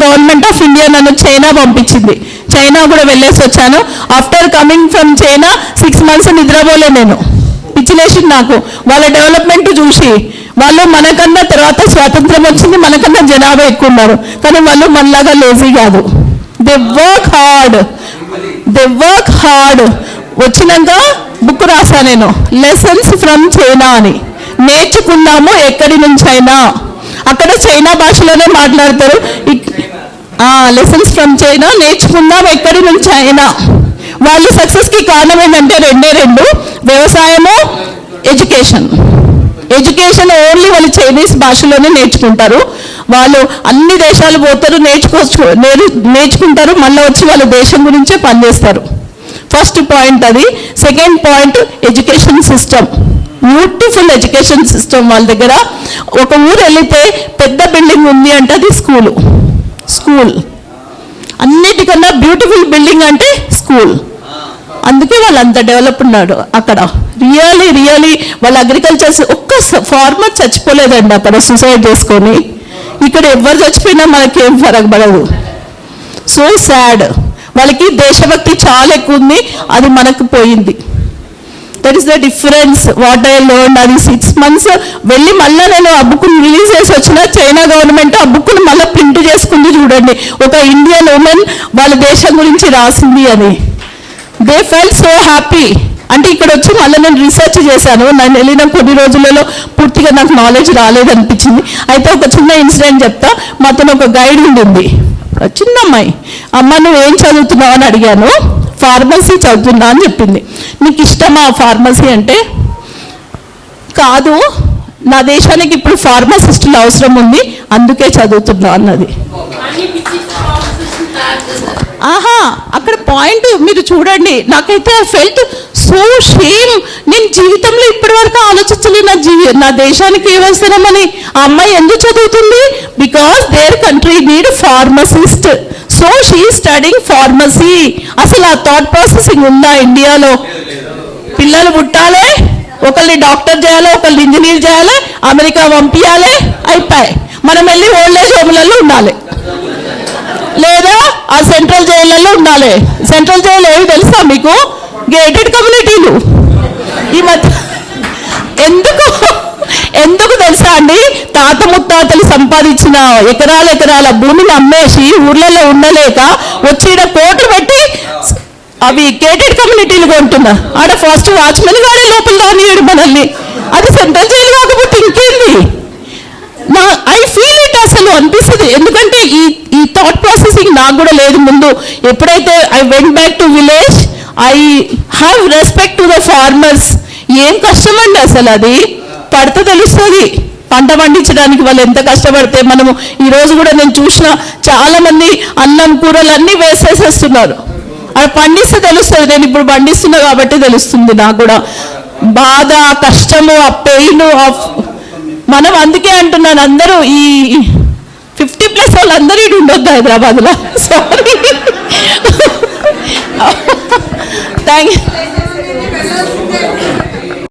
Government of India నన్ను China పంపించింది. China కూడా వెళ్ళేసి వచ్చాను. After coming from China 6 months నిద్రపోలే నేను. పిచ్చిలేసింది నాకు వాళ్ళ డెవలప్మెంట్ చూసి. వాళ్ళు మనకన్నా తర్వాత స్వాతంత్రం వచ్చింది, మనకన్నా జనాభా ఎక్కువ ఉన్నారు, కానీ వాళ్ళు మనలాగా లేజీ కాదు. They work hard. వచ్చినాక బుక్ రాసా నేను, లెసన్స్ ఫ్రమ్ చైనా అని. నేర్చుకున్నాము ఎక్కడి నుంచైనా. అక్కడ చైనా భాషలోనే మాట్లాడతారు. లెసన్స్ ఫ్రమ్ చైనా, నేర్చుకుందాం ఎక్కడి నుంచి అయినా. వాళ్ళు సక్సెస్కి కారణం ఏంటంటే 2 వ్యవసాయము, ఎడ్యుకేషన్. ఓన్లీ వాళ్ళు చైనీస్ భాషలోనే నేర్చుకుంటారు. వాళ్ళు అన్ని దేశాలు పోతారు, నేర్చుకుంటారు, మళ్ళీ వచ్చి వాళ్ళ దేశం గురించే పనిచేస్తారు. ఫస్ట్ పాయింట్ అది. Second point education system. Beautiful education system వాళ్ళ దగ్గర. ఒక ఊరు వెళితే పెద్ద బిల్డింగ్ ఉంది అంటే అది స్కూల్. అన్నిటికన్నా బ్యూటిఫుల్ బిల్డింగ్ అంటే స్కూల్. అందుకే వాళ్ళు అంత డెవలప్ ఉన్నాడు అక్కడ. రియలీ వాళ్ళ అగ్రికల్చర్స్ ఒక్క ఫార్మర్ చచ్చిపోలేదండి అక్కడ సూసైడ్ చేసుకొని. ఇక్కడ ఎవరు చచ్చిపోయినా మనకేం ఫరక్ పడదు. So sad. వాళ్ళకి దేశభక్తి చాలా ఎక్కువ ఉంది, అది మనకు పోయింది. That is the difference what I learn. అది 6 months వెళ్ళి మళ్ళీ నేను ఆ బుక్ని రిలీజ్ చేసి వచ్చిన. చైనా గవర్నమెంట్ ఆ బుక్ని మళ్ళీ ప్రింట్ చేసుకుంది. చూడండి, ఒక ఇండియన్ ఉమెన్ వాళ్ళ దేశం గురించి రాసింది అని. They felt so happy. అంటే ఇక్కడ వచ్చి మళ్ళీ నేను రీసెర్చ్ చేశాను. నేను వెళ్ళిన కొన్ని రోజులలో పూర్తిగా నాకు నాలెడ్జ్ రాలేదనిపించింది. అయితే ఒక చిన్న ఇన్సిడెంట్ చెప్తా. మాతో ఒక గైడ్ ఉండింది, చిన్న అమ్మాయి. అమ్మ నువ్వు ఏం చదువుతున్నావు అని అడిగాను. ఫార్మసీ చదువుతున్నా అని చెప్పింది. నీకు ఇష్టమా ఫార్మసీ అంటే? కాదు, నా దేశానికి ఇప్పుడు ఫార్మసిస్టులు అవసరం ఉంది, అందుకే చదువుతున్నా అన్నది. అక్కడ పాయింట్ మీరు చూడండి. నాకైతే ఐ ఫెల్ట్ సో షేమ్. నేను జీవితంలో ఇప్పటి వరకు ఆలోచించలేదు నా దేశానికి ఏమవసరమని. ఆ అమ్మాయి ఎందుకు చదువుతుంది? Because there country need pharmacist. So she studying pharmacy. అసలు ఆ థాట్ ప్రాసెసింగ్ ఉందా ఇండియాలో? పిల్లలు పుట్టాలి, ఒకళ్ళని డాక్టర్ చేయాలి, ఒకళ్ళని ఇంజనీర్ చేయాలి, అమెరికా పంపించాలి, అయిపోయి మనం వెళ్ళి ఓల్డ్ ఏజ్ హోమ్లలో ఉండాలి, లేదా ఆ సెంట్రల్ జైళ్ళల్లో ఉండాలి. సెంట్రల్ జైలు ఏవి తెలుసా మీకు? గేటెడ్ కమ్యూనిటీలు. ఈ మధ్య ఎందుకు తెలుసా అండి? తాత ముత్తాతలు సంపాదించిన ఎకరాల భూమిని అమ్మేసి ఊర్లలో ఉండలేక వచ్చి కోట్లు పెట్టి అవి గేటెడ్ కమ్యూనిటీలు కొంటున్నారు. ఆడ ఫస్ట్ వాచ్మెన్ గానే లోపల రానియడు మనల్ని. అది సెంట్రల్ జైలు కాకపోతే ఇంకేంది? ఐ ఫీల్ ఇట్ అసలు అనిపిస్తుంది. ఎందుకంటే ఈ థాట్ ప్రాసెసింగ్ నాకు కూడా లేదు ముందు. ఎప్పుడైతే I went back to village, I have respect to the farmers. ఏం కష్టం అండి అసలు. అది పడితే తెలుస్తుంది పంట పండించడానికి వాళ్ళు ఎంత కష్టపడితే. మనము ఈరోజు కూడా నేను చూసిన చాలా మంది అన్నం కూరలు అన్నీ వేసేసేస్తున్నారు. అది పండిస్తే తెలుస్తుంది. నేను ఇప్పుడు పండిస్తున్నా కాబట్టి తెలుస్తుంది నాకు కూడా బాధ, కష్టము, ఆ పెయిన్. మనం అందుకే అంటున్నాను, అందరూ ఈ 50+ వాళ్ళందరూ ఇటు ఉండొద్దు హైదరాబాద్లో. సారీ. Thank you.